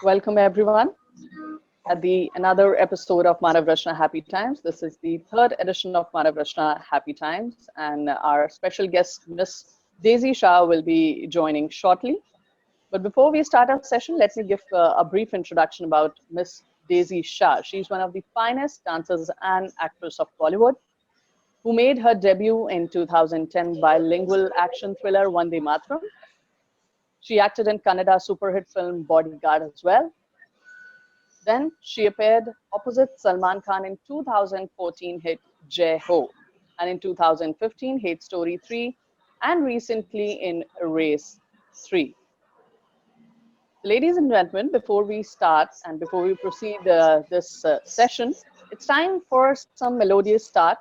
Welcome everyone at the another episode of Manav Rachna Happy Times. This is the third edition of Manav Rachna Happy Times, and our special guest, Miss Daisy Shah, will be joining shortly. But before we start our session, let me give a brief introduction about Miss Daisy Shah. She's one of the finest dancers and actress of Bollywood, who made her debut in 2010 bilingual action thriller Vande Mataram. She acted in Kannada superhit film Bodyguard as well. Then she appeared opposite Salman Khan in 2014 hit Jai Ho, and in 2015 Hate Story 3, and recently in Race 3. Ladies and gentlemen, before we start and before we proceed this session, it's time for some melodious start.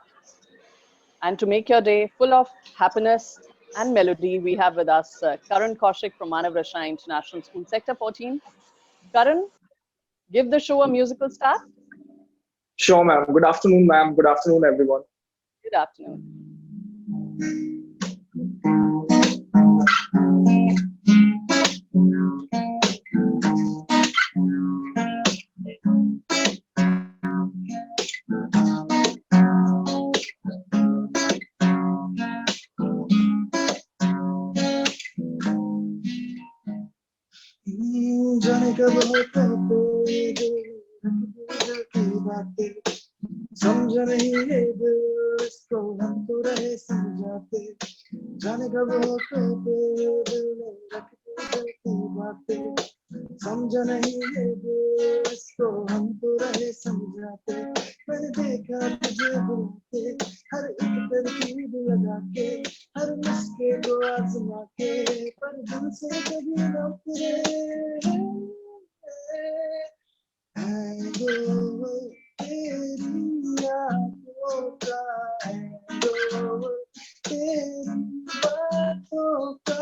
And to make your day full of happiness and melody, we have with us Karan Kaushik from Manav Rachna International School, Sector 14. Karan, give the show a musical start. Sure, ma'am. Good afternoon, ma'am. Good afternoon, everyone. Good afternoon. जाने कब होता कोई दिल की बातें समझ नहीं है दिल इसको हम तो रहे समझाते जाने कब होता कोई दिल में रखते दिल की बातें समझ नहीं है दिल इसको हम तो रहे समझाते मैंने देखा तुझे बुलाते हर एक तरकीब लगा के हर मुस्के को आजमा के पर दिल से कभी न उतरे तेरी यादों का तेरी बातों का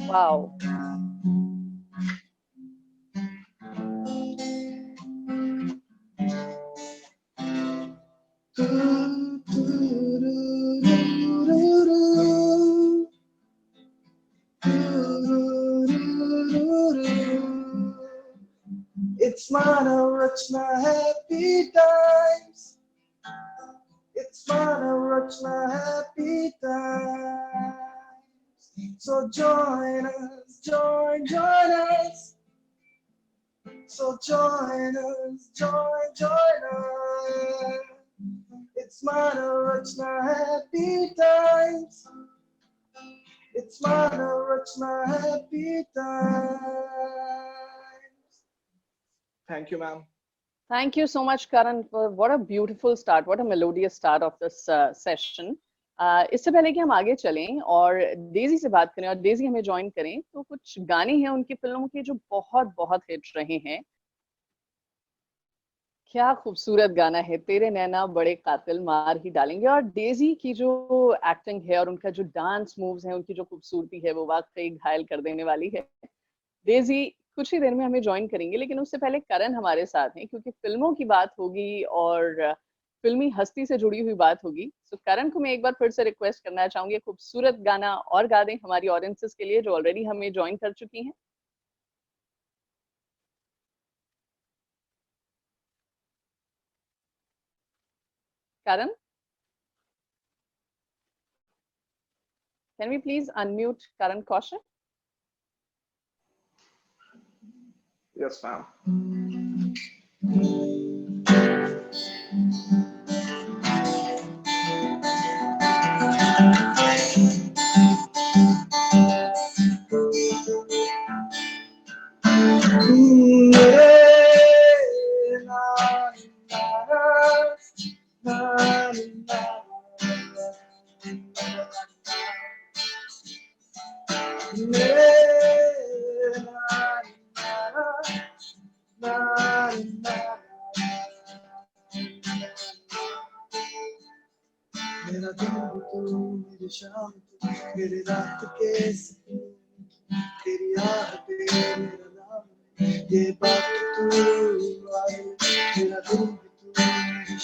Wow. It's Manav Rachna Happy Times. It's Manav Rachna Happy Times. So join us, join us. So join us, join us. It's Manav Rachna Happy Times. It's Manav Rachna Happy Times. Thank you, ma'am. Thank you so much, Karan, for what a beautiful start, what a melodious start of this session. इससे पहले कि हम आगे चलें और Daisy से बात करें और डेजी हमें ज्वाइन करें, तो कुछ गाने हैं उनकी फिल्मों के जो बहुत बहुत हिट रहे हैं. क्या खूबसूरत गाना है, तेरे नैना बड़े कातिल मार ही डालेंगे. और डेजी की जो एक्टिंग है और उनका जो डांस मूव्स है, उनकी जो खूबसूरती है, वो वाकई घायल कर देने वाली है. डेजी कुछ ही देर में हमें ज्वाइन करेंगे, लेकिन उससे पहले करण हमारे साथ हैं, क्योंकि फिल्मों की बात होगी और फिल्मी हस्ती से जुड़ी हुई बात होगी. तो करण को मैं एक बार फिर से रिक्वेस्ट करना चाहूंगी, खूबसूरत गाना और गा दें हमारी ऑडियंसेस के लिए जो ऑलरेडी हमें ज्वाइन कर चुकी हैं. Karan, can we please unmute Karan Kaushik? Yes, ma'am. मेरा दिन भी तू मेरी शाम तू मेरी रात के सपने तेरी आहट मेरा नाम ये बात तू आए मेरा दिन भी तू मेरी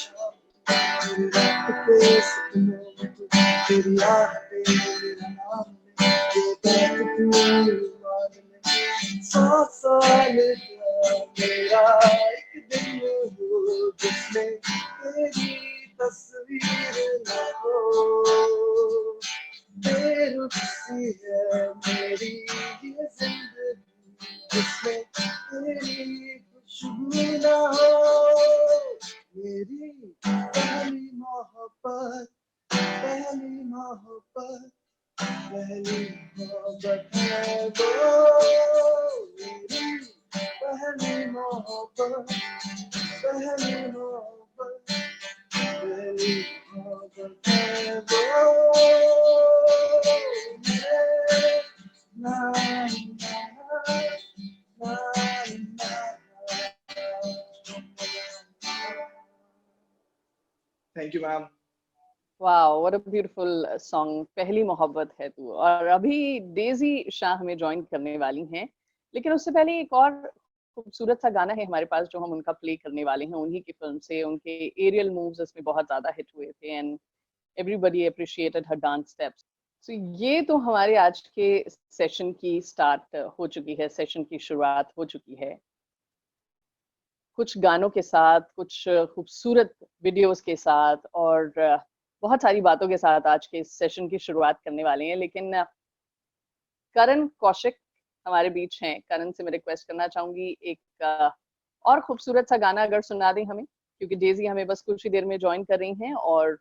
मेरी रात के सपनों में तू, तेरी आहटें मेरा नाम ले, ये बात तू मान ले। 100 साल का मेरा एक दिन हो जिसमें तेरी तस्वीर न हो। बेरुखी है मेरी ये जिंदगी जिसमें तेरी खुशबू न हो। मेरी पहली मोहब्बत, पहली मोहब्बत, पहली मोहब्बत है वो। मेरी पहली मोहब्बत, पहली मोहब्बत, पहली मोहब्बत है वो। ना ना ना thank you ma'am. Wow, what a beautiful song, पहली मोहब्बत है तू। और अभी डेजी शाह हमें ज्वाइन करने वाली हैं, लेकिन उससे पहले एक और खूबसूरत सा गाना है हमारे पास जो हम उनका प्ले करने वाले हैं, उन्हीं की फिल्म से। उनके एरियल मूव्स इसमें बहुत ज्यादा हिट हुए थे and everybody appreciated her dance steps. So ये तो हमारे आज के सेशन की स्टार्ट हो चुकी है, सेशन की शुरुआत हो चुकी है कुछ गानों के साथ, कुछ खूबसूरत वीडियोस के साथ और बहुत सारी बातों के साथ आज के इस सेशन की शुरुआत करने वाले हैं। लेकिन करण कौशिक हमारे बीच हैं। करण से मैं रिक्वेस्ट करना चाहूंगी एक और खूबसूरत सा गाना अगर सुना दें हमें, क्योंकि डेजी हमें बस कुछ ही देर में ज्वाइन कर रही हैं और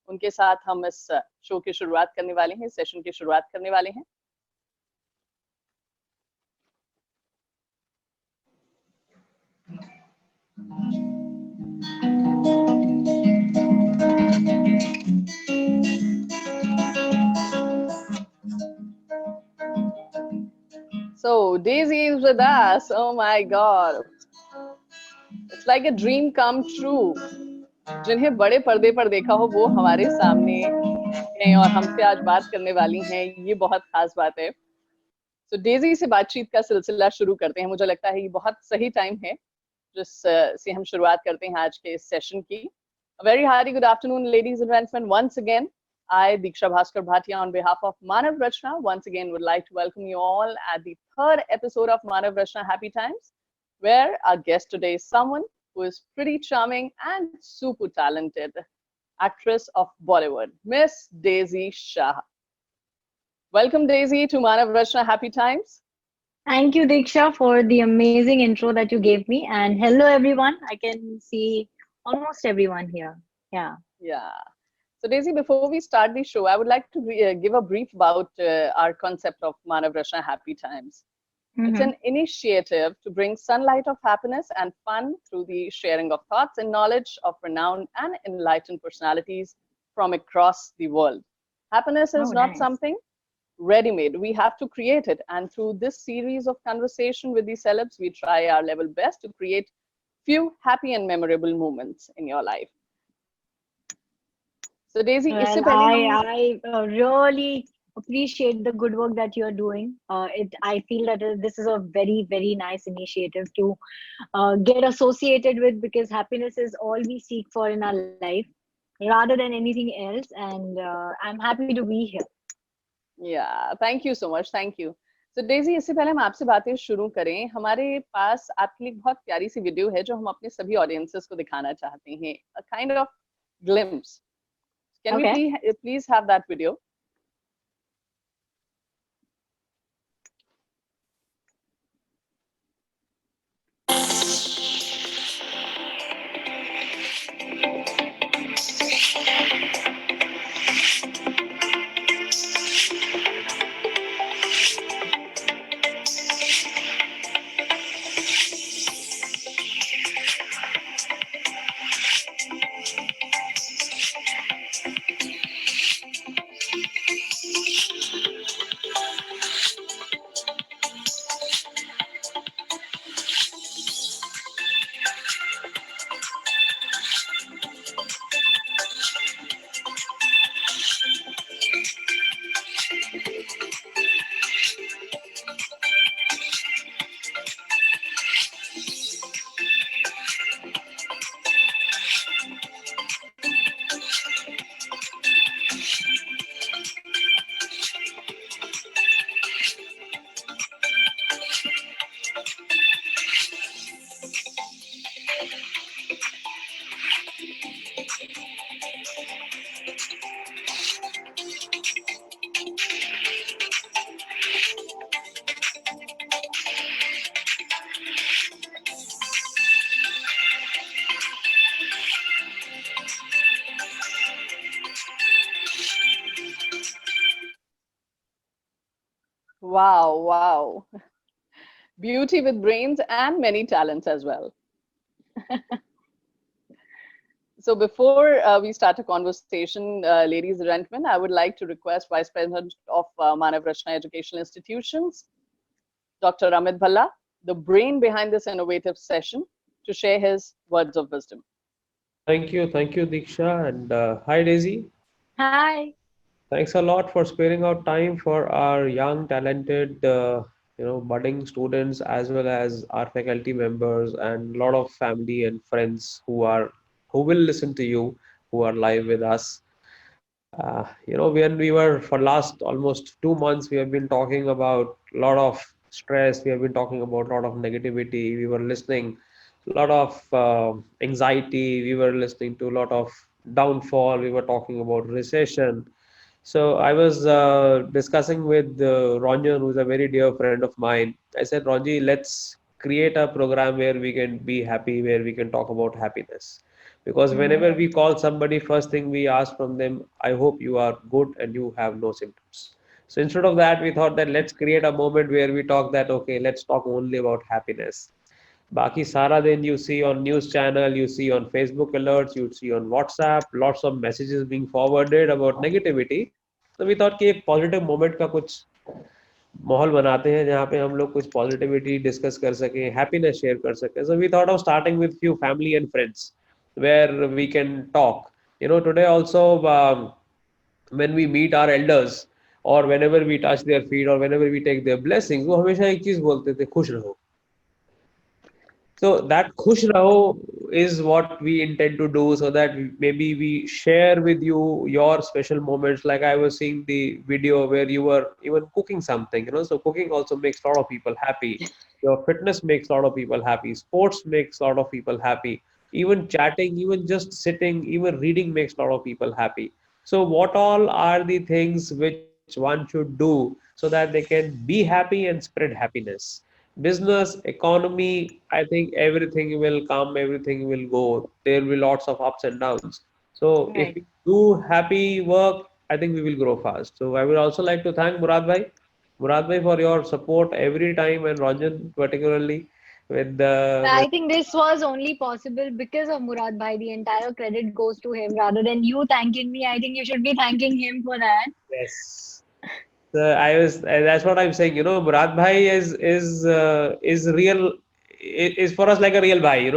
उनके साथ हम इस शो की शुरुआत करने वाले हैं, इस सेशन की शुरुआत करने वाले हैं। So Daisy is with us. Oh my God. It's like a dream come true. जिन्हें बड़े पर्दे पर देखा हो वो हमारे सामने हैं और हमसे आज बात करने वाली हैं, ये बहुत खास बात है। तो डेजी से बातचीत का सिलसिला शुरू करते हैं। मुझे लगता है ये बहुत सही टाइम है जिस से हम शुरुआत करते हैं आज के इस सेशन की। A very hearty good afternoon, ladies and gentlemen. Once again, I, Diksha Bhaskar Bhatia, on behalf of Manav Rachna, once again would like to welcome you all at the third episode of Manav Rachna Happy Times, where our guest today is someone who is pretty charming and super talented, actress of Bollywood, Miss Daisy Shah. Welcome, Daisy, to Manav Rachna Happy Times. Thank you, Diksha, for the amazing intro that you gave me. And hello, everyone. I can see almost everyone here. Yeah. Yeah. So, Daisy, before we start the show, I would like to give a brief about our concept of Manav Rachna Happy Times. It's an initiative to bring sunlight of happiness and fun through the sharing of thoughts and knowledge of renowned and enlightened personalities from across the world. Happiness is not nice. something ready-made. We have to create it. And through this series of conversation with the celebs, we try our level best to create few happy and memorable moments in your life. So Daisy, Well, इससे पहले हम I really appreciate the good work that you're doing. I feel that this is a very, very nice initiative to get associated with, because happiness is all we seek for in our life rather than anything else. And I'm happy to be here. Yeah, thank you so much. Thank you. So Daisy, इससे पहले हम आपसे बातें शुरू करें, हमारे पास आपके लिए बहुत प्यारी सी वीडियो है जो हम अपने सभी ऑडियंसेस को दिखाना चाहते हैं. A kind of glimpse. Can we please have that video? Wow, wow. Beauty with brains and many talents as well. So before we start a conversation, ladies and gentlemen, I would like to request Vice President of Manav Rachna Educational Institutions, Dr. Amit Bhalla, the brain behind this innovative session, to share his words of wisdom. Thank you, Diksha, and hi, Daisy. Hi. Thanks a lot for sparing out time for our young, talented, budding students as well as our faculty members and a lot of family and friends who will listen to you, who are live with us. When we were for last almost 2 months, we have been talking about a lot of stress. We have been talking about a lot of negativity. We were listening a lot of anxiety. We were listening to a lot of downfall. We were talking about recession. So I was discussing with Ranjan, who's a very dear friend of mine. I said, Ranji, let's create a program where we can be happy, where we can talk about happiness. Because Mhm. whenever we call somebody, first thing we ask from them, I hope you are good and you have no symptoms. So instead of that, we thought that let's create a moment where we talk that, okay, let's talk only about happiness. बाकी सारा दिन you see on news channel, you see on Facebook alerts, you see on WhatsApp, lots of messages being forwarded about negativity. So we thought कि एक positive moment का कुछ माहौल बनाते हैं जहाँ पे हम लोग कुछ positivity discuss कर सकें, happiness share कर सकें. So we thought of starting with few family and friends where we can talk. Today also when we meet our elders or whenever we touch their feet or whenever we take their blessings, वो हमेशा एक चीज बोलते थे, खुश रहो. So that khush raho is what we intend to do so that maybe we share with you your special moments. Like I was seeing the video where you were even cooking something, so cooking also makes a lot of people happy. Your fitness makes a lot of people happy. Sports makes a lot of people happy. Even chatting, even just sitting, even reading makes a lot of people happy. So what all are the things which one should do so that they can be happy and spread happiness? Business, economy, I think everything will come, everything will go. There will be lots of ups and downs. So if Right. we do happy work, I think we will grow fast. So I would also like to thank Murad Bhai for your support every time, and Ranjan particularly with I think this was only possible because of Murad Bhai. The entire credit goes to him rather than you thanking me. I think you should be thanking him for that. yes. I was that's what I'm saying. Murad Bhai is real is for us like a real bhai.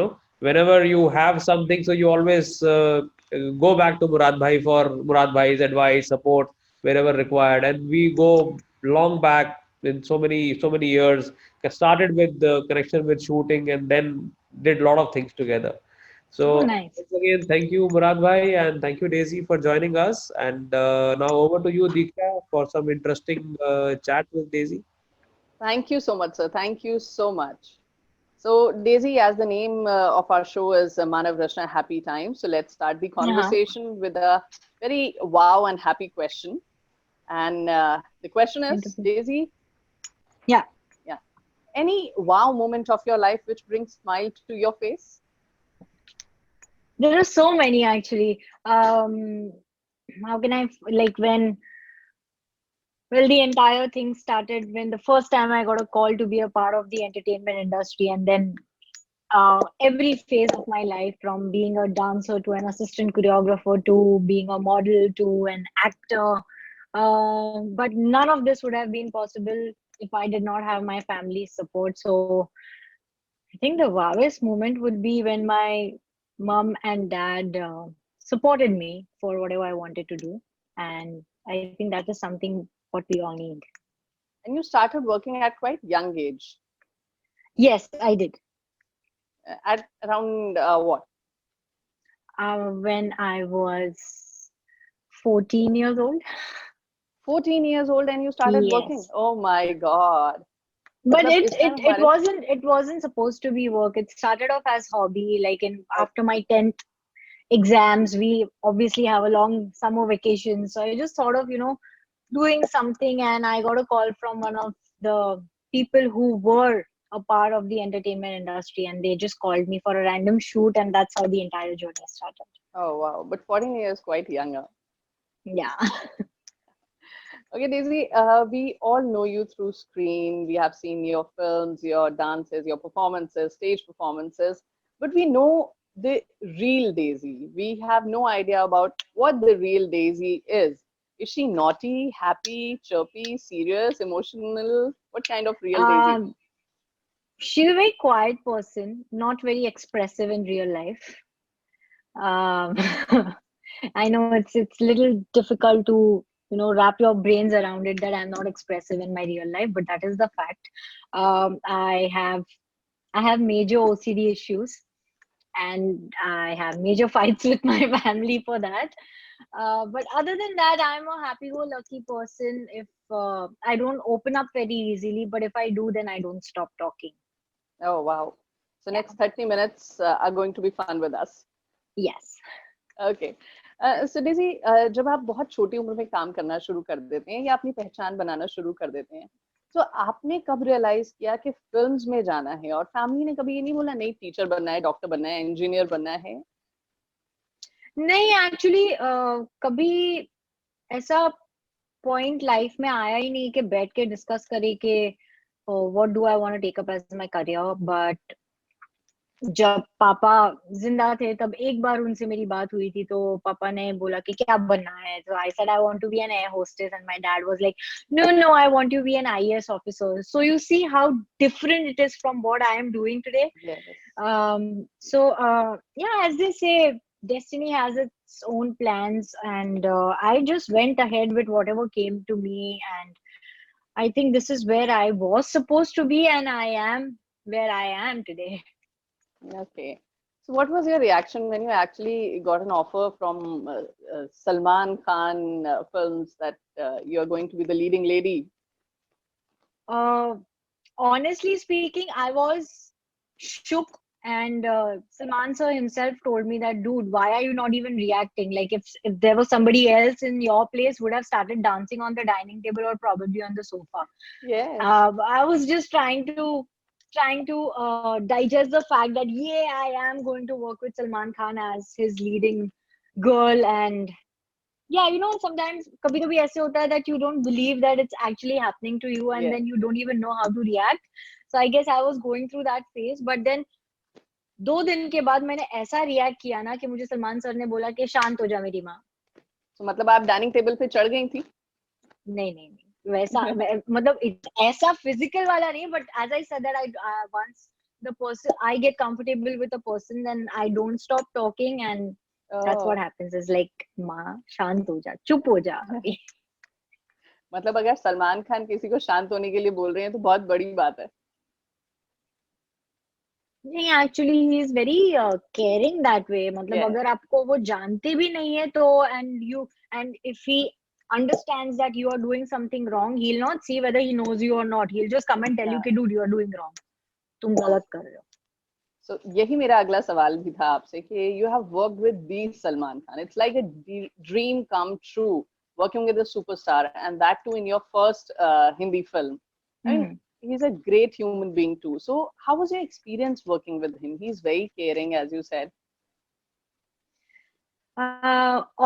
Whenever you have something, so you always go back to Murad Bhai for Murad Bhai's advice, support wherever required, and we go long back in so many years. Started with the connection with shooting, and then did a lot of things together. Oh, So nice. once again, thank you, Murad Bhai, and thank you, Daisy, for joining us. And now over to you, Diksha, for some interesting chat with Daisy. Thank you so much, sir. Thank you so much. So, Daisy, as the name of our show is Manav Rachna Happy Time, so let's start the Uh-huh. conversation with a very wow and happy question. And the question is, Wonderful. Daisy, Yeah. yeah, any wow moment of your life which brings smile to your face? There are so many actually. How can like when, well, the entire thing started when the first time I got a call to be a part of the entertainment industry, and then every phase of my life, from being a dancer to an assistant choreographer to being a model to an actor. But none of this would have been possible if I did not have my family's support. So I think the wowest moment would be when my mom and dad supported me for whatever I wanted to do. And I think that is something what we all need. And you started working at quite young age, Yes, I did. at around what? When I was 14 years old. 14 years old and you started working. Yes. Oh my God. But मतलब it इस it time it हमारे wasn't supposed to be work. It started off as hobby. Like in after my 10th exams, we obviously have a long summer vacation. So I just thought of, doing something, and I got a call from one of the people who were a part of the entertainment industry, and they just called me for a random shoot, and that's how the entire journey started. Oh wow, but 14 years quite younger. Yeah. Okay, Daisy, we all know you through screen. We have seen your films, your dances, your performances, stage performances, but we know the real Daisy. We have no idea about what the real Daisy is. Is she naughty, happy, chirpy, serious, emotional? What kind of real Daisy? Um, she's a very quiet person, not very expressive in real life. Um, I know it's little difficult to wrap your brains around it that I'm not expressive in my real life, but that is the fact. I have major OCD issues, and I have major fights with my family for that. But other than that, I'm a happy-go-lucky person. If I don't open up very easily, but if I do, then I don't stop talking. Oh, wow. So Yeah. next 30 minutes are going to be fun with us. Yes. Okay so Daisy जब आप बहुत छोटी उम्र में काम करना शुरू कर देते हैं या अपनी पहचान बनाना शुरू कर देते हैं तो आपने कब रियलाइज किया कि फिल्म्स में जाना है और फैमिली ने कभी ये नहीं बोला नहीं टीचर बनना है डॉक्टर बनना है इंजीनियर बनना है नहीं, एक्चुअली कभी ऐसा पॉइंट लाइफ में आया ही नहीं कि बैठ के डिस्कस करे कि what do I want to take up as my career. But जब पापा जिंदा थे तब एक बार उनसे मेरी बात हुई थी, तो पापा ने बोला कि क्या बनना है, तो I said I want to be an air hostess and my dad was like no no I want to be an IAS officer. So you see how different it is from what I am doing today. Yes. So yeah, as they say, destiny has its own plans, and I just went ahead with whatever came to me, and I think this is where I was supposed to be, and I am where I am today. Okay. So what was your reaction when you actually got an offer from Salman Khan films that you're going to be the leading lady? uh, Honestly speaking, I was shook, and Salman sir himself told me that, dude, why are you not even reacting? Like, if there was somebody else in your place, would have started dancing on the dining table or probably on the sofa. Yes. I was just trying to digest the fact that yeah, I am going to work with Salman Khan as his leading girl. And yeah, sometimes kabhi kabhi aise hota hai that you don't believe that it's actually happening to you, and Yes. then you don't even know how to react. So I guess I was going through that phase, but then 2 दिन के बाद मैंने ऐसा react किया ना कि मुझे Salman sir ने बोला कि शांत हो जा मेरी माँ। So मतलब आप डाइनिंग टेबल पे चढ़ गई थी? नहीं वैसा मतलब ऐसा फिजिकल वाला नहीं, but as I said that I once the person I get comfortable with a person, then I don't stop talking, and that's what Oh. happens is like माँ शांत हो जा, चुप हो जा अभी। मतलब अगर सलमान खान किसी को शांत होने के लिए बोल रहे हैं तो बहुत बड़ी बात है। नहीं, actually he is very caring that way. मतलब Yes. अगर आपको वो जानते भी नहीं है तो and if he understands that you are doing something wrong, he'll not see whether he knows you or not, he'll just come and tell you Yeah. कि dude, you are doing wrong, तुम गलत कर रहे हो। So यही मेरा अगला सवाल भी था आपसे कि you have worked with the Salman Khan. It's like a dream come true working with a superstar and that too in your first Hindi film. I mean, he's a great human being too. So how was your experience working with him? He's very caring, as you said.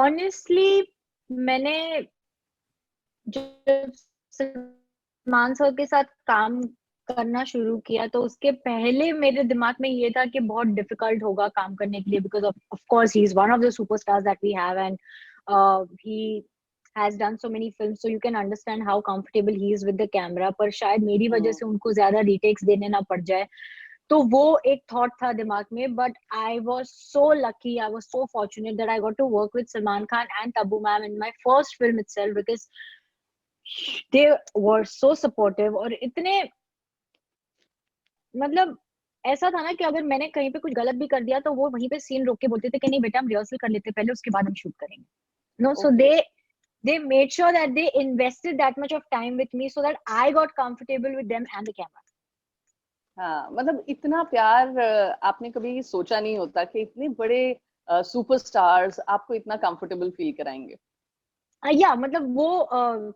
Honestly, मैंने जब Salman sir के साथ काम करना शुरू किया तो उसके पहले मेरे दिमाग में ये था कि बहुत डिफिकल्ट होगा काम करने के लिए, because of course he is one of the superstars that we have, and he has done so many films, so you can understand how comfortable he is with the camera. पर शायद मेरी वजह से उनको ज्यादा रीटेक्स देने ना पड़ जाए, तो वो एक थॉट था दिमाग में। But I was so lucky, I was so fortunate that I got to work with Salman Khan and Tabu ma'am in my first film itself, because they were so supportive. और इतने मतलब ऐसा था ना कि अगर मैंने कहीं पे कुछ गलत भी कर दिया तो वो वहीं पे सीन रोक के बोलते थे कि नहीं बेटा, हम रिहर्सल कर लेते पहले, उसके बाद हम शूट करेंगे। No, so they made sure that they invested that much of time with me so that I got comfortable with them and the camera. हाँ, मतलब इतना प्यार आपने कभी सोचा नहीं होता कि इतने बड़े सुपरस्टार्स आपको इतना कंफर्टेबल फील कराएंगे। या मतलब वो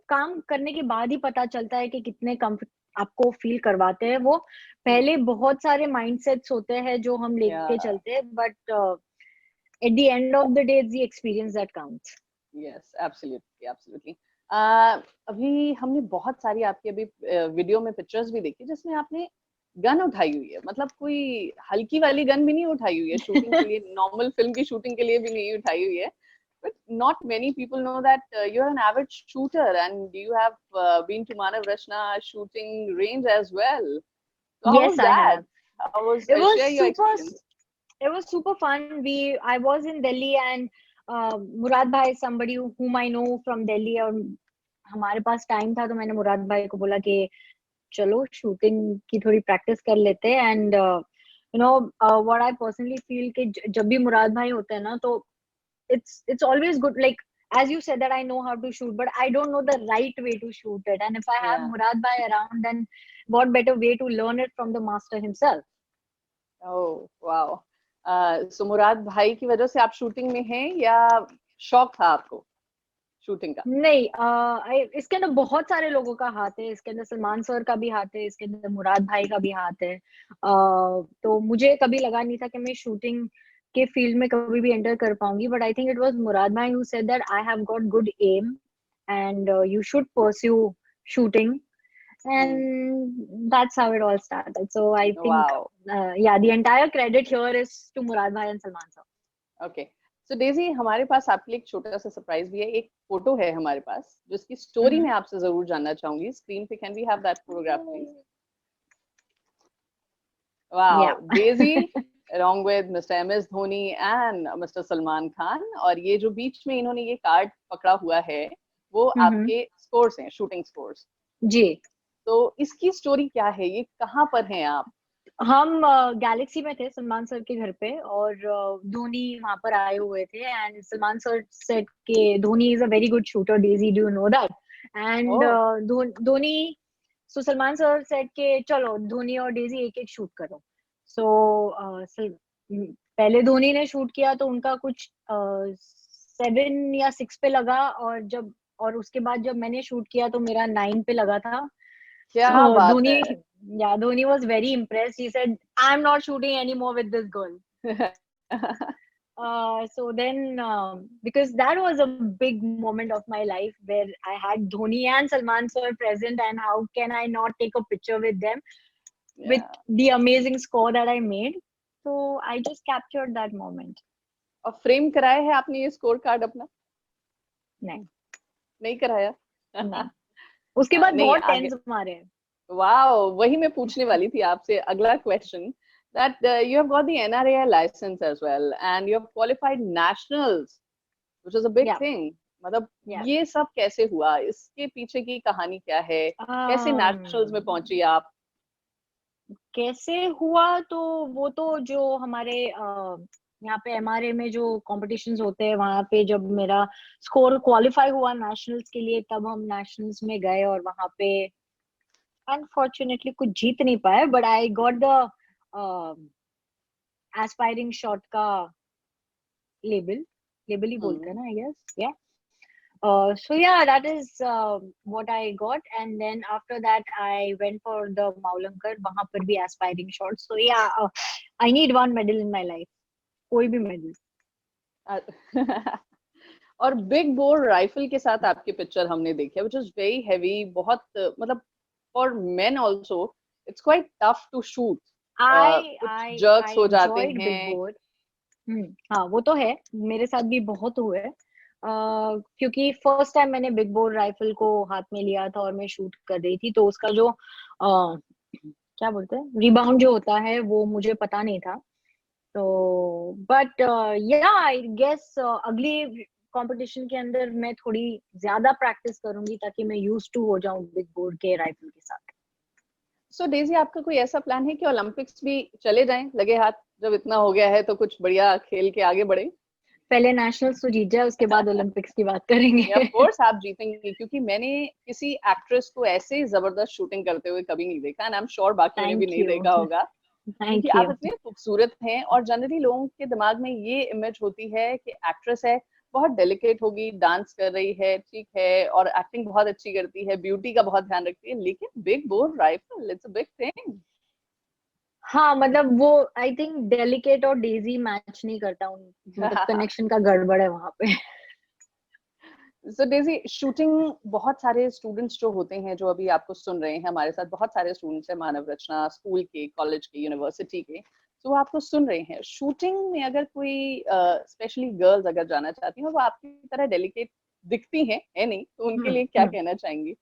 काम करने के बाद ही पता चलता है कि कितने कंफर्ट आपको फील करवाते हैं वो। पहले बहुत सारे माइंडसेट्स होते हैं जो हम लेके चलते हैं, but at the end of the day it's the experience that counts. Yes, absolutely, absolutely. अभी हमने बहुत सारी आपकी अभी वीडियो में पिक्चर्स भी देखी जिसमें आपने गन उठाई हुई है, मतलब कोई हल्की वाली गन भी नहीं उठाई हुई है शूटिंग के लिए, नॉर्मल फिल्म की शूटिंग के लिए भी नहीं उठाई हुई है. But not many people know that you're an avid shooter and you have been to Manav Rachna shooting range as well. So how Yes, was I that? have. How was It was share your super. experience? It was super fun. I was in Delhi and Murad Bhai is somebody whom I know from Delhi और हमारे पास time था तो मैंने मुराद भाई को बोला कि चलो शूटिंग की थोड़ी प्रैक्टिस कर लेते हैं and you know what I personally feel कि जब भी मुराद भाई होते हैं ना तो it's always good, like as you said that I know how to shoot but I don't know the right way to shoot it, and if I have Yeah. Murad bhai around then what better way to learn it from the master himself. Oh, wow. So मुराद भाई की वजह से आप shooting में हैं या शौक था आपको शूटिंग का? नहीं इसके अंदर बहुत सारे लोगों का हाथ है, इसके अंदर सलमान सर का भी हाथ है, इसके अंदर मुराद भाई का भी हाथ है। तो मुझे कभी लगा नहीं था कि मैं शूटिंग के फील्ड में कभी भी एंटर कर पाऊंगी, but I think it was Murad भाई who said that I have got good aim and you should pursue shooting, and that's how it all started. So I think Wow. yeah, the entire credit here is to Murad bhai and Salman sir. Okay. So Daisy, हमारे पास आपके लिए एक छोटा सा surprise भी है, एक photo है हमारे पास जिसकी स्टोरी मैं आपसे जरूर जानना चाहूंगी। स्क्रीन पे can we have that photograph please? Wow, Daisy along with Mr. MS Dhoni and Mr. Salman Khan, और ये जो बीच में इन्होंने ये कार्ड पकड़ा हुआ है वो आपके स्कोर्स हैं, शूटिंग स्कोर्स जी। तो इसकी स्टोरी क्या है, ये कहाँ पर हैं आप? हम गैलेक्सी में थे सलमान सर के घर पे और धोनी वहां पर आए हुए थे एंड सलमान सर सेड के Dhoni is a very good shooter, Daisy do you know that, and Dhoni so Salman sir said के चलो धोनी और डेजी एक एक शूट करो। सो पहले धोनी ने शूट किया तो उनका कुछ 7 या 6 पे लगा और उसके बाद जब मैंने शूट किया तो मेरा 9 पे लगा था। क्या So बात Dhoni, है। yeah, Dhoni was very impressed. He said, "I'm not shooting anymore with this girl." So then, because that was a big moment of my life where I had Dhoni and Salman sir present, and how can I not take a picture with them with the amazing score that I made? So I just captured that moment. और frame कराया है आपने ये score card अपना? नहीं कराया? नहीं। उसके बाद बहुत टेंस मारे हैं। वाओ, वही मैं पूछने वाली थी आपसे अगला question, that you have got the NRAI license as well and you have qualified nationals, which is a big thing. मतलब ये सब कैसे हुआ, इसके पीछे की कहानी क्या है, कैसे नेशनल्स में पहुंची आप? कैसे हुआ तो वो तो जो हमारे यहाँ पे MRA में जो कॉम्पिटिशन्स होते हैं वहां पे जब मेरा स्कोर क्वालिफाई हुआ नेशनल्स के लिए तब हम नेशनल्स में गए और वहां पे अनफॉर्चुनेटली कुछ जीत नहीं पाए, but I got the aspiring shot का लेबल ही बोलते हैं ना, आई गेस, या so yeah, that is what I got, and then after that I went for the Maulankar, वहां पर भी aspiring shot. So yeah, I need one medal in my life, कोई भी medal. और बिग बोर राइफल के साथ आपकी picture हमने देखी है, which is very heavy, बहुत मतलब for men also it's quite tough to shoot. I jerks हो जाते enjoyed हैं। big boar. हाँ वो तो है, मेरे साथ भी बहुत हुए क्योंकि फर्स्ट टाइम मैंने बिग बोर राइफल को हाथ में लिया था और मैं शूट कर रही थी तो उसका जो क्या बोलते हैं रिबाउंड जो होता है वो मुझे पता नहीं था। तो बट या आई गेस अगली कंपटीशन के अंदर मैं थोड़ी ज्यादा प्रैक्टिस करूंगी ताकि मैं यूज्ड टू हो जाऊं बिग बोर के राइफल के साथ। सो डेजी, आपका कोई ऐसा प्लान है कि ओलंपिक्स भी चले जाएं लगे हाथ, जब इतना हो गया है तो कुछ बढ़िया खेल के आगे बढ़े? पहले नेशनल्स तो जीत जाए उसके बाद ओलंपिक्स की बात करेंगे। ऑफ कोर्स आप जीतेंगे, क्योंकि मैंने किसी एक्ट्रेस को ऐसे जबरदस्त शूटिंग करते हुए कभी नहीं देखा एंड आई एम श्योर बाकियों ने भी नहीं देखा होगा, क्योंकि आप इतने खूबसूरत हैं और जनरली लोगों के दिमाग में ये इमेज होती है कि एक्ट्रेस है बहुत डेलिकेट होगी, डांस कर रही है, ठीक है, और एक्टिंग बहुत अच्छी करती है, ब्यूटी का बहुत ध्यान रखती है, लेकिन big bore rifle it's a big thing. हाँ मतलब वो आई थिंक डेलिकेट और डेजी मैच नहीं करता, मतलब कनेक्शन का गड़बड़ है वहां पे। So डेजी, शूटिंग बहुत सारे स्टूडेंट्स जो होते हैं जो अभी आपको सुन रहे हैं, हमारे साथ बहुत सारे स्टूडेंट्स हैं मानव रचना, स्कूल के, कॉलेज के, यूनिवर्सिटी के, तो वो आपको सुन रहे हैं। शूटिंग में अगर कोई स्पेशली गर्ल्स अगर जाना चाहती हैं, वो आपकी तरह डेलिकेट दिखती हैं, है नहीं, तो उनके लिए क्या कहना चाहेंगी?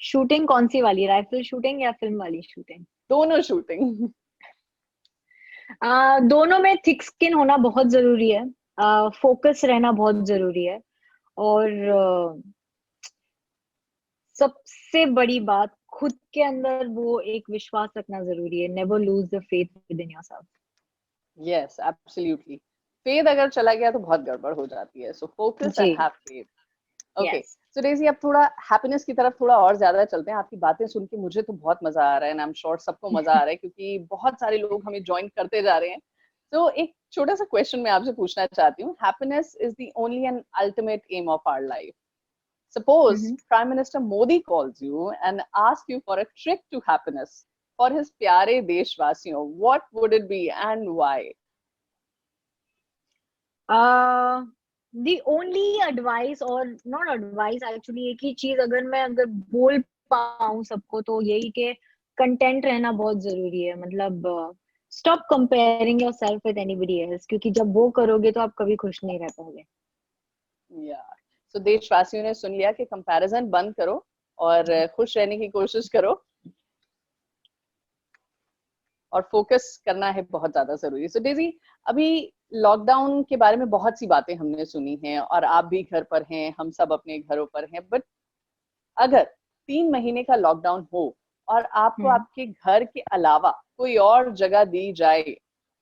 शूटिंग कौन सी वाली, राइफल शूटिंग या फिल्म वाली शूटिंग? दोनों शूटिंग। दोनों में थिक स्किन होना बहुत जरूरी है, फोकस रहना बहुत जरूरी है, और सबसे बड़ी बात, खुद के अंदर वो एक विश्वास रखना जरूरी है। Never lose the faith within yourself. Yes, absolutely. Faith अगर चला गया तो बहुत गड़बड़ हो जाती है, सो फोकस एंड जी, have faith. Okay, yes. So Daisy, अब थोड़ा हैप्पीनेस की तरफ थोड़ा और ज्यादा चलते हैं। आपकी बातें सुन के मुझे तो बहुत मजा आ रहा है, एंड आई एम श्योर सबको मजा आ रहा है, क्योंकि बहुत सारे लोग हमें ज्वाइन करते जा रहे हैं। तो एक छोटा सा क्वेश्चन मैं आपसे पूछना चाहती हूँ। Happiness is the only and ultimate aim of our life. Suppose Prime Minister Modi calls you and asks you for a trick to happiness for his प्यारे देशवासियों, what would it be and why? The only advice, और not advice actually, एक ही चीज अगर बोल पाऊं सबको, तो यही कि कंटेंट रहना बहुत जरूरी है। मतलब stop comparing yourself with anybody else, क्योंकि जब वो करोगे तो आप कभी खुश नहीं रह पाओगे। Yeah. So देशवासियों ने सुन लिया कि कंपैरिजन बंद करो और खुश रहने की कोशिश करो, और फोकस करना है बहुत ज्यादा जरूरी। सो डेजी, अभी लॉकडाउन के बारे में बहुत सी बातें हमने सुनी हैं, और आप भी घर पर हैं, हम सब अपने घरों पर हैं, बट अगर 3 महीने का लॉकडाउन हो और आपको आपके घर के अलावा कोई और जगह दी जाए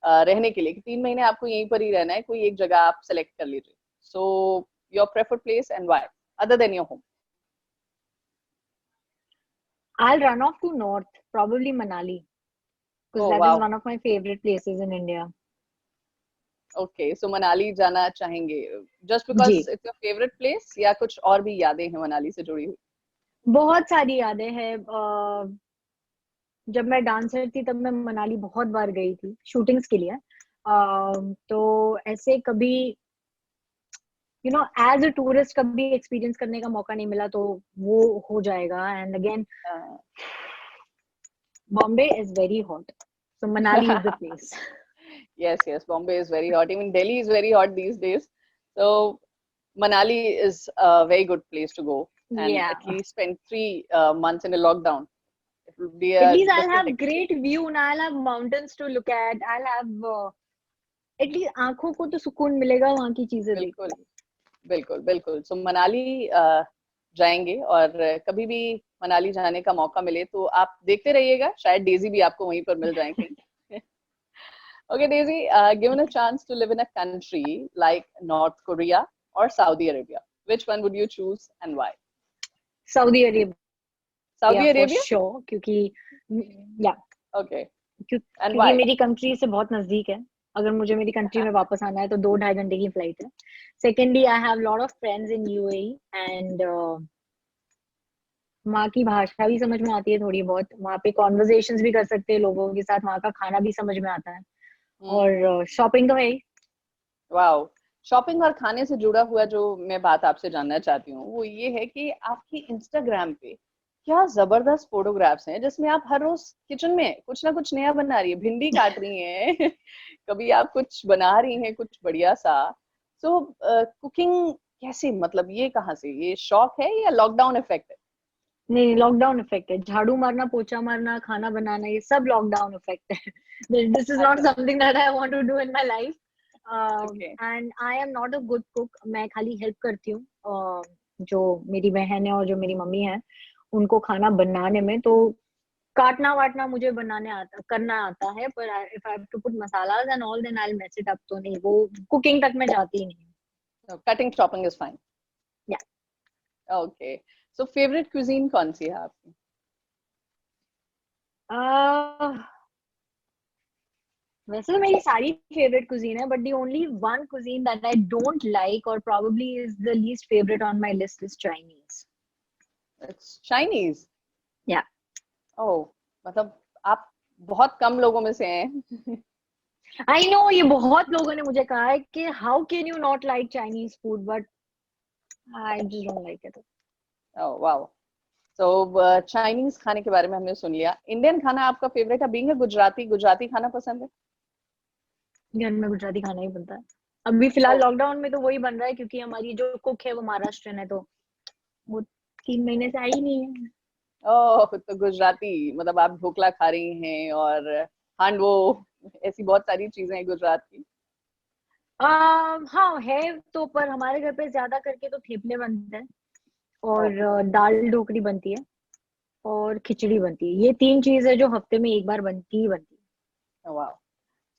रहने के लिए, कि 3 महीने आपको यहीं पर ही रहना है, कोई एक जगह आप सेलेक्ट कर लीजिए, so your preferred place and why other than your home? I'll run off to north, probably Manali, because Oh that is wow. one of my favorite places in India. Okay, so Manali जाना चाहेंगे just ji, because it's your favorite place, या कुछ और भी यादें हैं मनाली से जुड़ी हुई? बहुत सारी यादें हैं। जब मैं डांसर थी तब मैं मनाली बहुत बार गई थी शूटिंग्स के लिए। तो ऐसे कभी एज अ टूरिस्ट कभी एक्सपीरियंस करने का मौका नहीं मिला, तो वो हो जाएगा। And again, Bombay is very hot, so Manali is the place. Yes, Bombay is very hot. Even Delhi is very hot these days. So Manali is a very good place to go, and Yeah, at least spend 3 months in a lockdown. It will be a at least I'll different have experience. great view and I'll have mountains to look at. I'll have at least आंखों को तो सुकून मिलेगा वहाँ की चीजें देख बिल्कुल के। बिल्कुल बिल्कुल। सो मनाली जाएंगे, और कभी भी मनाली जाने का मौका मिले तो आप देखते रहिएगा, शायद डेजी भी आपको वहीं पर मिल जाए कहीं। Okay, Daisy, given a chance to live in a country like North Korea or Saudi Arabia, which one would you choose and why? Saudi Arabia, Saudi for Arabia? Sure, क्योंकि या Okay. And क्योंकि why? मेरी country से बहुत नजदीक है। अगर मुझे मेरी कंट्री में वापस आना है तो 2-2.5 घंटे की फ्लाइट है। Secondly, I have lot of friends in UAE, and वहाँ की भाषा भी समझ में आती है थोड़ी बहुत। वहाँ पे कॉन्वर्सेशंस भी कर सकते हैं लोगों के साथ, वहाँ का खाना भी समझ में आता है, और शॉपिंग तो है ही। वाओ, शॉपिंग और खाने से जुड़ा हुआ जो मैं बात आपसे जानना चाहती हूँ वो ये है कि आपकी इंस्टाग्राम पे क्या जबरदस्त फोटोग्राफ्स हैं, जिसमें आप हर रोज किचन में कुछ ना कुछ नया बना रही है, भिंडी काट रही हैं, कभी आप कुछ बना रही हैं कुछ बढ़िया सा। सो कुकिंग कैसे, मतलब ये कहाँ से, ये शौक है या लॉकडाउन इफेक्ट है? नहीं, लॉकडाउन इफेक्ट है। झाड़ू मारना, पोछा मारना, खाना बनाना, ये सब लॉकडाउन इफेक्ट है। दिस इज नॉट अच्छा, something that I want to do in my life, okay. And I am not a good cook. मैं खाली हेल्प करती हूँ, जो मेरी बहन है और जो मेरी मम्मी है उनको खाना बनाने में। तो काटना वाटना मुझे करना आता है, पर if I have to put masalas and all, then I will mess it up. तो नहीं, वो कुकिंग तक मैं जाती ही नहीं। Cutting chopping is fine. Yeah okay, so favourite cuisine कौन सी है आपकी? वैसे तो मेरी सारी फेवरेट कुजीन है, but the only one cuisine that I don't like, और probably is the least favorite on my list, is Chinese. It's Chinese? Yeah. ओह, मतलब आप बहुत कम लोगों में से हैं। I know, ये बहुत लोगों ने मुझे कहा है कि how can you not like Chinese food, but I just don't like it. Oh wow. So Chinese खाने के बारे में हमने सुन लिया. इंडियन खाना आपका फेवरेट है? बीइंग अ गुजराती, गुजराती खाना पसंद है? घर में गुजराती खाना ही बनता है. अभी फिलहाल Oh. लॉकडाउन में तो वही बन रहा है क्योंकि हमारी जो कुक है वो महाराष्ट्रन है, तो वो 3 महीने से आई नहीं है. ओह, तो गुजराती मतलब आप ढोकला खा रही हैं और हांडवो, ऐसी बहुत सारी चीजें हैं गुजरात की. हाँ है तो, पर हमारे घर पे ज्यादा करके तो थेपले बनते हैं ओह, और दाल ढोकली बनती है और खिचड़ी बनती है. ये 3 चीज है जो हफ्ते में एक बार बनती ही बनती वाह.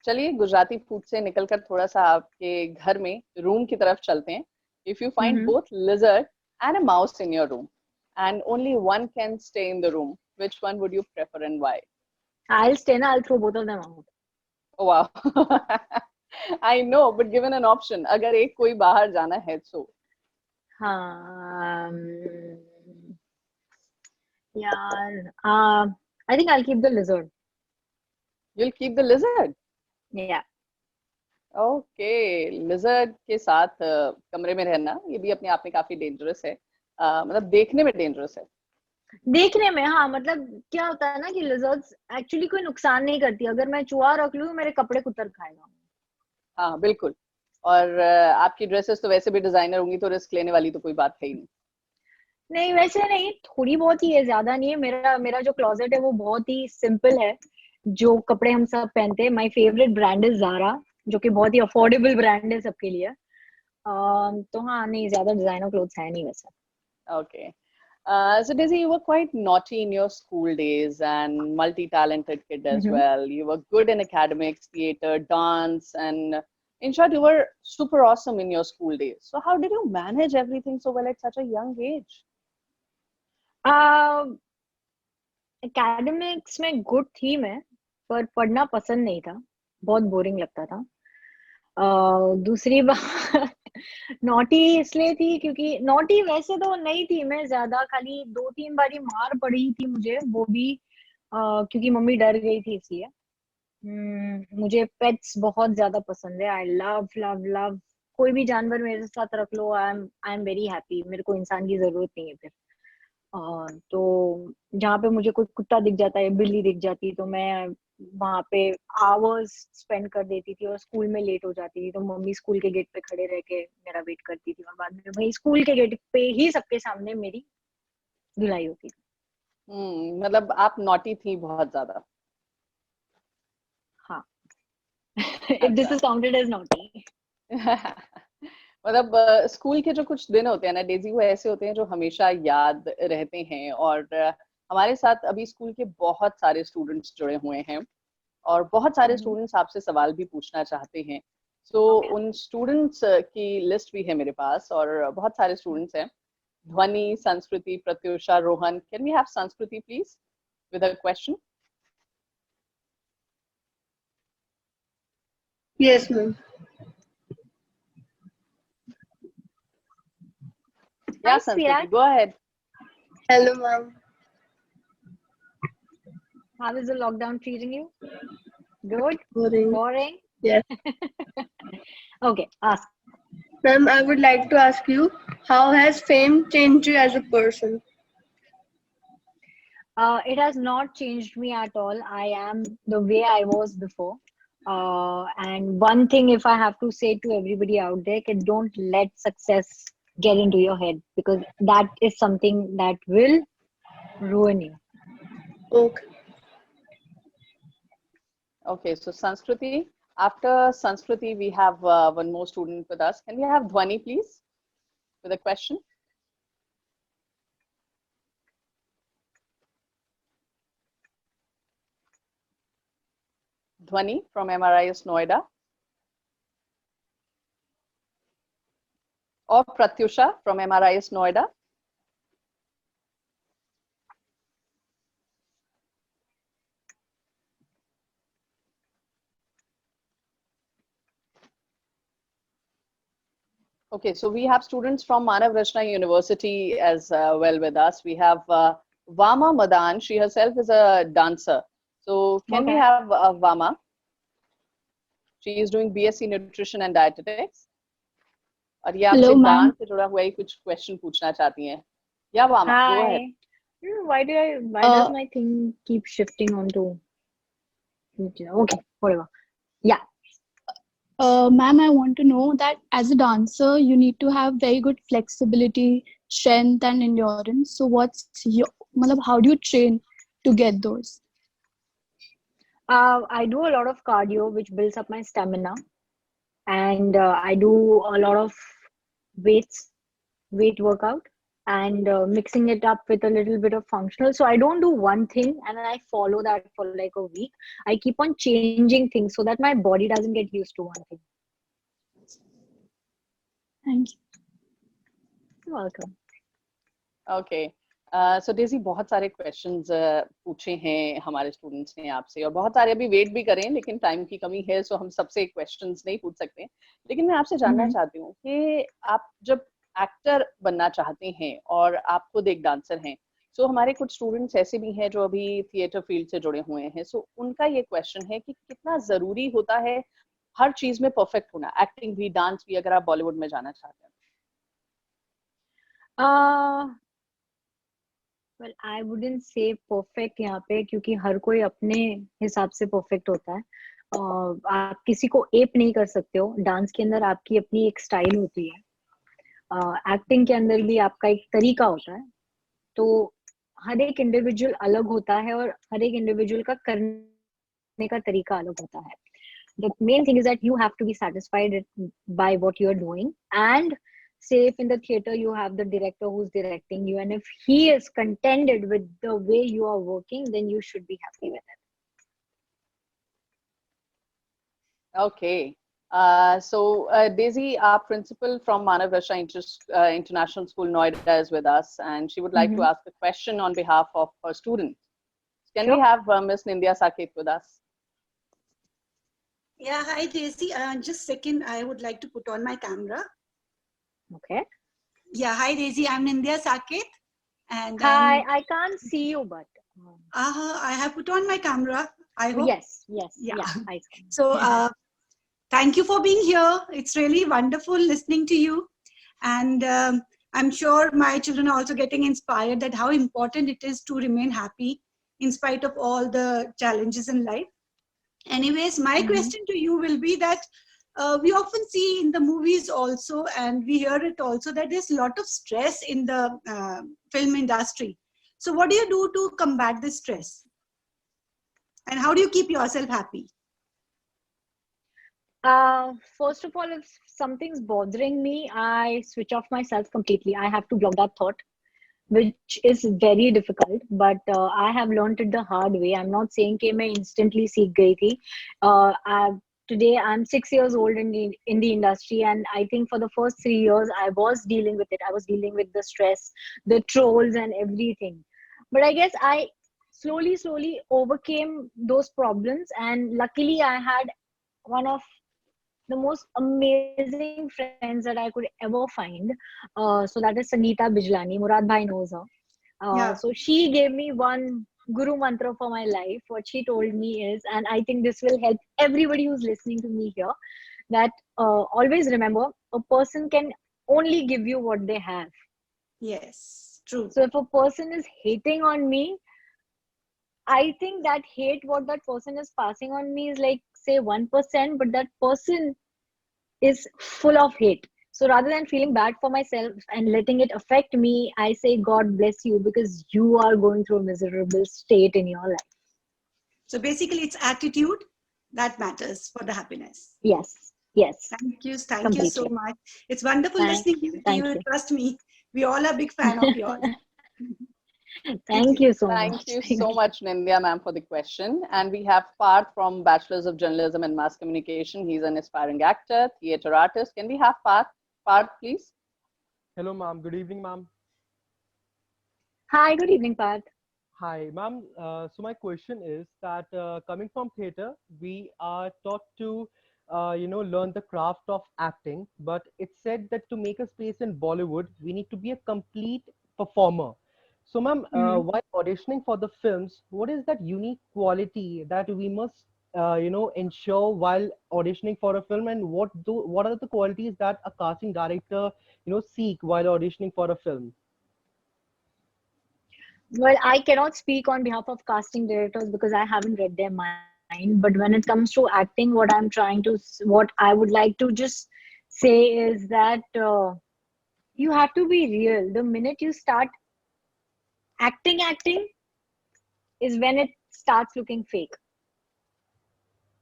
चलिए गुजराती फूड से निकलकर थोड़ा सा आपके घर में रूम की तरफ चलते हैं. इफ यू है. Find both lizard and a mouse in your room and only one can stay in the room, which one would you prefer and why? I'll stay na, I'll throw both of them out. वाह. I know, but given an option, अगर एक कोई बाहर जाना है तो. हाँ. यार, I think I'll keep the lizard. You'll keep the lizard. Yeah. Okay. Lizard के साथ कमरे में रहना ये भी अपने आप में काफी डेंजरस है. मतलब देखने में डेंजरस है. देखने में हाँ, मतलब क्या होता है ना कि lizards एक्चुअली कोई नुकसान नहीं करती. अगर मैं चूहा रख लूँ मेरे कपड़े कुतर खाएगा. हाँ बिल्कुल. और आपकी ड्रेसेस तो वैसे भी डिजाइनर होंगी, तो रिस्क लेने वाली तो कोई बात है ही नहीं. नहीं वैसे नहीं, थोड़ी बहुत ही है, ज्यादा नहीं है. मेरा मेरा जो क्लोजेट है वो बहुत ही सिंपल है. जो कपड़े हम सब पहनते हैं, my favourite brand is Zara, जो कि बहुत ही अफोर्डेबल ब्रांड है सबके लिए. तो हाँ, नहीं ज्यादा डिजाइनर क्लोथ्स है नहीं वैसे. Okay. So Daisy, you were quite naughty in your school days and multi-talented kid as Mm-hmm. well. You were good in academics, theater, dance, and in short, you were super awesome in your school days. So how did you manage everything so well at such a young age? Academics में good थी मैं, पर पढ़ना पसंद नहीं था. बहुत boring लगता था. दूसरी बात नॉटी इसलिए थी क्योंकि नॉटी वैसे तो नहीं थी मैं ज्यादा, खाली 2-3 बारी मार पड़ी थी मुझे, वो भी क्योंकि मम्मी डर गई थी इसलिए. मुझे पेट्स बहुत ज्यादा पसंद है. आई लव लव लव, कोई भी जानवर मेरे साथ रख लो, आई एम वेरी हैप्पी. मेरे को इंसान की जरूरत नहीं है फिर. तो जहाँ पे मुझे कोई कुत्ता दिख जाता है, बिल्ली दिख जाती, तो मैं वहां पे आवर्स स्पेंड कर देती थी और स्कूल में लेट हो जाती थी. तो मम्मी स्कूल के गेट पे खड़े रह के मेरा वेट करती थी और बाद में वही स्कूल के गेट पे ही सबके सामने मेरी धुलाई होती थी. मतलब आप naughty थी बहुत ज्यादा. हाँ. इफ दिस अच्छा. Is counted as naughty. मतलब स्कूल के जो कुछ दिन होते हैं ना डेजी, वो ऐसे होते हैं जो हमेशा याद रहते हैं. और हमारे साथ अभी स्कूल के बहुत सारे स्टूडेंट्स जुड़े हुए हैं और बहुत सारे स्टूडेंट्स आपसे सवाल भी पूछना चाहते हैं. सो उन स्टूडेंट्स की लिस्ट भी है मेरे पास और बहुत सारे स्टूडेंट्स हैं. Dhwani, Sanskriti, Pratyusha, Rohan. Can we have Sanskriti please with a question? Yes, ma'am. या Hi, Sanskriti, Svirat. Go ahead. Hello, ma'am. How is the lockdown treating you? Good? Boring. Boring? Yes. Okay, ask. Ma'am, I would like to ask you, how has fame changed you as a person? It has not changed me at all. I am the way I was before. And one thing, if I have to say to everybody out there, don't let success get into your head, because that is something that will ruin you. Okay. Okay, so Sanskriti, after Sanskriti, we have one more student with us. Can we have Dhwani, please, with a question? Dhwani from MRIS Noida. Or Pratyusha from MRIS Noida. Okay, so we have students from Manav Rachna University as well with us. We have Vama Madan. She herself is a dancer. So can we Okay. have Vama? She is doing BSc Nutrition and Dietetics. और ये Hello, आपसे ma'am. Dance से जुड़ा हुआ ही कुछ question पूछना चाहती हैं. Yeah, Vama, go ahead. Hi. Why does Uh, my thing keep shifting onto? Okay, whatever. Yeah. Ma'am, I want to know that as a dancer, you need to have very good flexibility, strength, and endurance. So, matlab, how do you train to get those? I do a lot of cardio, which builds up my stamina, and I do a lot of weight workout, and mixing it up with a little bit of functional. So I don't do one thing and then I follow that for like a week. I keep on changing things so that my body doesn't get used to one thing. Thank you. You're welcome. Okay. So Daisy बहुत सारे questions पूछे हैं हमारे students ने आपसे और बहुत सारे अभी वेट भी करें लेकिन टाइम की कमी है सो हम सबसे क्वेश्चंस नहीं पूछ सकते लेकिन मैं आपसे जानना चाहती हूँ कि आप जब एक्टर बनना चाहते हैं और आप खुद एक डांसर हैं सो हमारे कुछ स्टूडेंट्स ऐसे भी हैं जो अभी थिएटर फील्ड से जुड़े हुए हैं सो उनका ये क्वेश्चन है कि कितना जरूरी होता है हर चीज में परफेक्ट होना एक्टिंग भी डांस भी अगर आप बॉलीवुड में जाना चाहते हैं Well, I wouldn't say perfect यहाँ पे क्योंकि हर कोई अपने हिसाब से परफेक्ट होता है आप किसी को एप नहीं कर सकते हो डांस के अंदर आपकी अपनी एक स्टाइल होती है एक्टिंग के अंदर भी आपका एक तरीका होता है तो हर एक इंडिविजुअल अलग होता है और हर एक इंडिविजुअल का करने का तरीका अलग होता है the main thing is that you have to be satisfied by what you're doing and say if in the theater you have the director who's directing you and if he is contented with the way you are working then you should be happy with it. Okay. Daisy, our principal from Manav Rashna International School, Noida, is with us, and she would like to ask a question on behalf of her students. Can we have Miss Nindya Saket with us? Yeah, hi Daisy. Just a second, I would like to put on my camera. Okay. Yeah, hi Daisy. I'm Nindya Saket, and hi. I can't see you, but I have put on my camera. I hope. Yes. Yeah. I see. So, thank you for being here. It's really wonderful listening to you, and I'm sure my children are also getting inspired that how important it is to remain happy in spite of all the challenges in life. Anyways, my question to you will be that we often see in the movies also, and we hear it also, that there's a lot of stress in the film industry. So what do you do to combat this stress? And how do you keep yourself happy? First of all, if something's bothering me, I switch off myself completely. I have to block that thought, which is very difficult, but I have learned it the hard way. I'm not saying कि मैं instantly सीख गई थी. Today I'm 6 years old in the industry, and I think for the first 3 years I was dealing with it. I was dealing with the stress, the trolls, and everything. But I guess I slowly overcame those problems, and luckily I had one of the most amazing friends that I could ever find. So that is Sangeeta Bijlani. Murad Bhai knows her. So she gave me one guru mantra for my life. What she told me is, and I think this will help everybody who's listening to me here, that always remember, a person can only give you what they have. Yes, true. So if a person is hating on me, I think that hate, what that person is passing on me is like, say 1%, but that person is full of hate. So rather than feeling bad for myself and letting it affect me, I say, God bless you, because you are going through a miserable state in your life. So basically it's attitude that matters for the happiness. Yes. Thank you so much. It's wonderful listening to you. Trust me, we all are big fan of yours. Thank you so much. Thank you so much, Nindya ma'am, for the question. And we have Parth from Bachelor's of Journalism and Mass Communication. He's an aspiring actor, theatre artist. Can we have Parth? Parth, please. Hello, ma'am. Good evening, ma'am. Hi, good evening, Parth. Hi, ma'am. So my question is that coming from theatre, we are taught to, learn the craft of acting. But it's said that to make a space in Bollywood, we need to be a complete performer. So, ma'am, while auditioning for the films, what is that unique quality that we must ensure while auditioning for a film, and what are the qualities that a casting director seek while auditioning for a film? Well, I cannot speak on behalf of casting directors because I haven't read their mind. But when it comes to acting, what I would like to just say is that you have to be real. The minute you start acting is when it starts looking fake.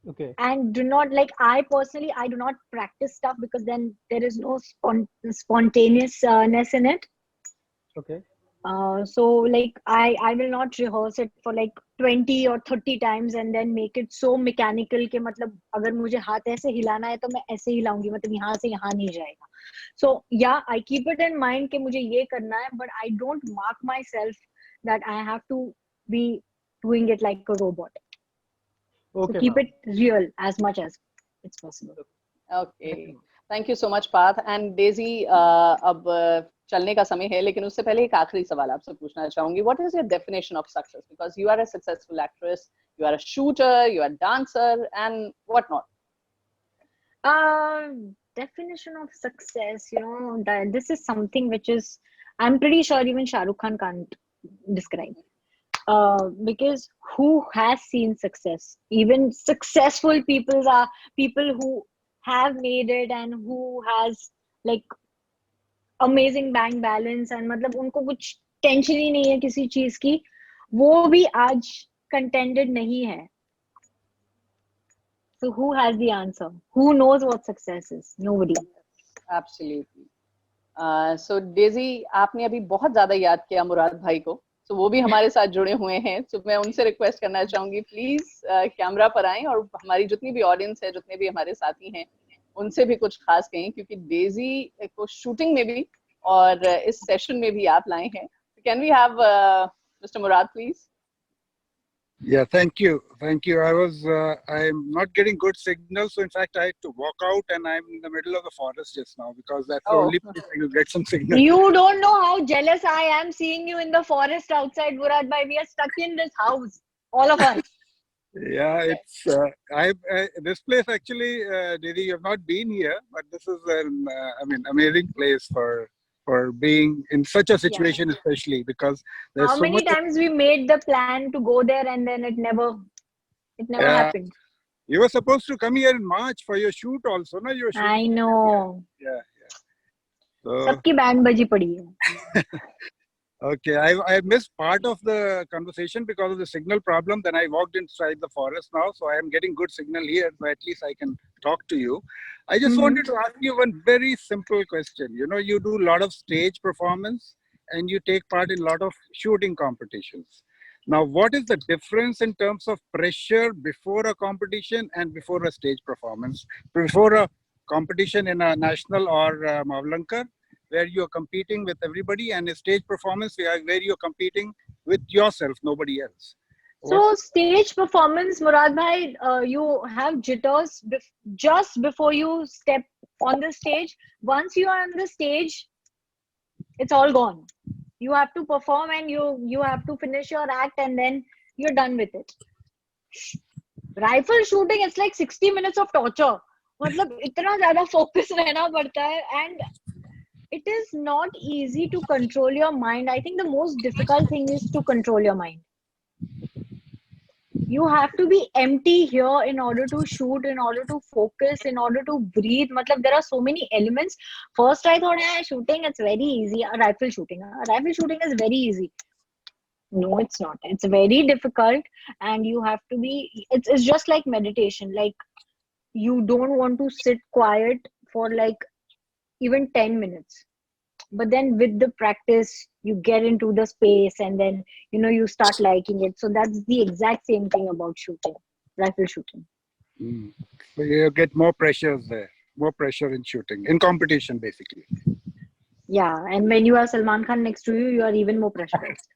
Okay. And do not, like, I personally, I do not practice stuff because then there is no spontaneousness in it. Okay. So like I will not rehearse it for like 20 or 30 times and then make it so mechanical कि मतलब अगर मुझे हाथ ऐसे हिलाना है तो मैं ऐसे ही हिलाऊंगी, मतलब यहाँ से यहाँ नहीं जाएगा. So yeah, I keep it in mind कि मुझे ये करना है, but I don't mark myself that I have to be doing it like a robot. Okay, So keep ma'am. it real as much as it's possible. Okay. Thank you so much, Parth. And Daisy, अब चलने का समय है, लेकिन उससे पहले एक आखिरी सवाल आपसे पूछना चाहूंगी. What is your definition of success? Because you are a successful actress, you are a shooter, you are a dancer, and whatnot. Definition of success, that this is something which is, I'm pretty sure even Shah Rukh Khan can't describe. Because who has seen success? Even successful people are people who have made it and who has like amazing bank balance and मतलब उनको कुछ tension ही नहीं है किसी चीज की, वो भी आज contented नहीं है. So who has the answer? Who knows what success is? Nobody. Absolutely. So Daisy, आपने अभी बहुत ज्यादा याद किया मुराद भाई को, तो वो भी हमारे साथ जुड़े हुए हैं. तो मैं उनसे रिक्वेस्ट करना चाहूंगी, प्लीज कैमरा पर आएं और हमारी जितनी भी ऑडियंस है, जितने भी हमारे साथी हैं, उनसे भी कुछ खास कहें, क्योंकि डेजी को शूटिंग में भी और इस सेशन में भी आप लाए हैं. Can we have mister Murad please? Yeah, thank you. I'm not getting good signal, so in fact I had to walk out and I'm in the middle of the forest just now because that's the only place I could get some signal. You don't know how jealous I am seeing you in the forest outside, Murad bhai. We are stuck in this house, all of us. Yeah, it's this place actually, Didi, you have not been here, but this is an amazing place for being in such a situation, especially because there's how so many much times we made the plan to go there and then it never happened. You were supposed to come here in March for your shoot also, no? You were shooting. I know. Yeah. So, सबकी band बजी पड़ी है. okay, I missed part of the conversation because of the signal problem. Then I walked inside the forest now, so I am getting good signal here, so at least I can talk to you. I just wanted to ask you one very simple question. You do a lot of stage performance and you take part in a lot of shooting competitions. Now, what is the difference in terms of pressure before a competition and before a stage performance? Before a competition in a national or Mavlankar, where you're competing with everybody, and a stage performance where you're competing with yourself, nobody else. So stage performance, Murad bhai, you have jitters just before you step on the stage. Once you are on the stage, it's all gone. You have to perform and you have to finish your act and then you're done with it. Rifle shooting, it's like 60 minutes of torture. मतलब इतना ज़्यादा focus रहना पड़ता है, and it is not easy to control your mind. I think the most difficult thing is to control your mind. You have to be empty here in order to shoot, in order to focus, in order to breathe. Matlab, there are so many elements. First, I thought, shooting, it's very easy. Rifle shooting is very easy. No, it's not. It's very difficult, and you have to be. It's just like meditation. Like, you don't want to sit quiet for like even 10 minutes. But then with the practice, you get into the space and then, you start liking it. So that's the exact same thing about shooting, rifle shooting. So you get more pressures there, more pressure in shooting, in competition, basically. Yeah, and when you have Salman Khan next to you, you are even more pressurized.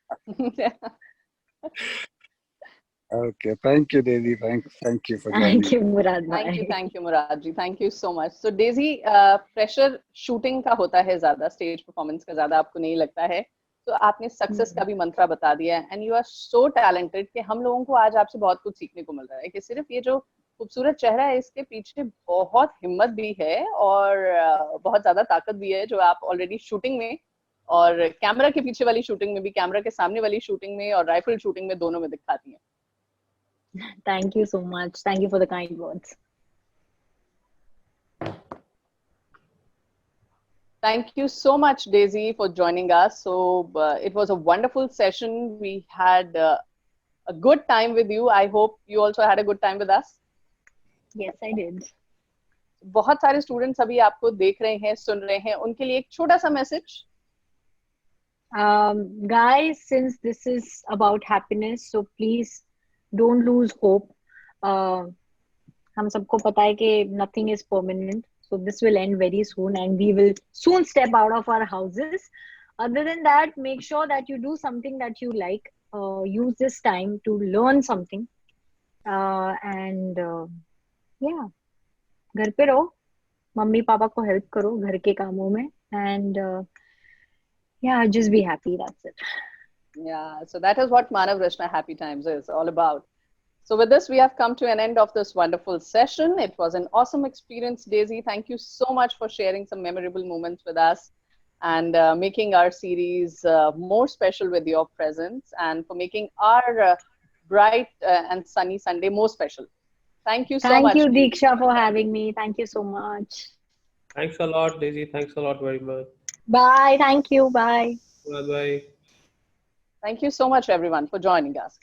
Okay, thank you, Daisy. Thank you for joining. Thank you, Murad. Thank you, Murad ji. Thank you so much. So Daisy, pressure shooting का होता है ज़्यादा, stage performance का ज़्यादा आपको नहीं लगता है. तो आपने सक्सेस का भी मंत्रा बता दिया है, and you are so talented कि हम लोगों को आज आपसे बहुत कुछ सीखने को मिल रहा है कि सिर्फ ये जो खूबसूरत चेहरा है, इसके पीछे बहुत हिम्मत भी है और बहुत ज्यादा ताकत भी है, जो आप ऑलरेडी शूटिंग में और कैमरा के पीछे वाली शूटिंग में भी, कैमरा के सामने वाली शूटिंग में और राइफल शूटिंग में, दोनों में दिखाती हैं. Thank you so much. Thank you for the kind words. Thank you so much, Daisy, for joining us. So it was a wonderful session. We had a good time with you. I hope you also had a good time with us. Yes, I did. बहुत सारे students अभी आपको देख रहे हैं, सुन रहे हैं, उनके लिए एक छोटा सा message. Guys, since this is about happiness, so please don't lose hope. हम सबको पता है कि nothing is permanent, so this will end very soon and we will soon step out of our houses. Other than that, make sure that you do something that you like. Use this time to learn something, and yeah, घर पे रहो, mummy papa को help करो घर के कामों में, and yeah, just be happy. That's it. Yeah, so that is what Manav Rachna Happy Times is all about. So with this, we have come to an end of this wonderful session. It was an awesome experience, Daisy. Thank you so much for sharing some memorable moments with us and making our series more special with your presence, and for making our bright and sunny Sunday more special. Thank you so much. Thank you, Diksha, for having me. Thank you so much. Thanks a lot, Daisy. Thanks a lot very much. Bye. Thank you. Bye. Bye bye. Thank you so much, everyone, for joining us.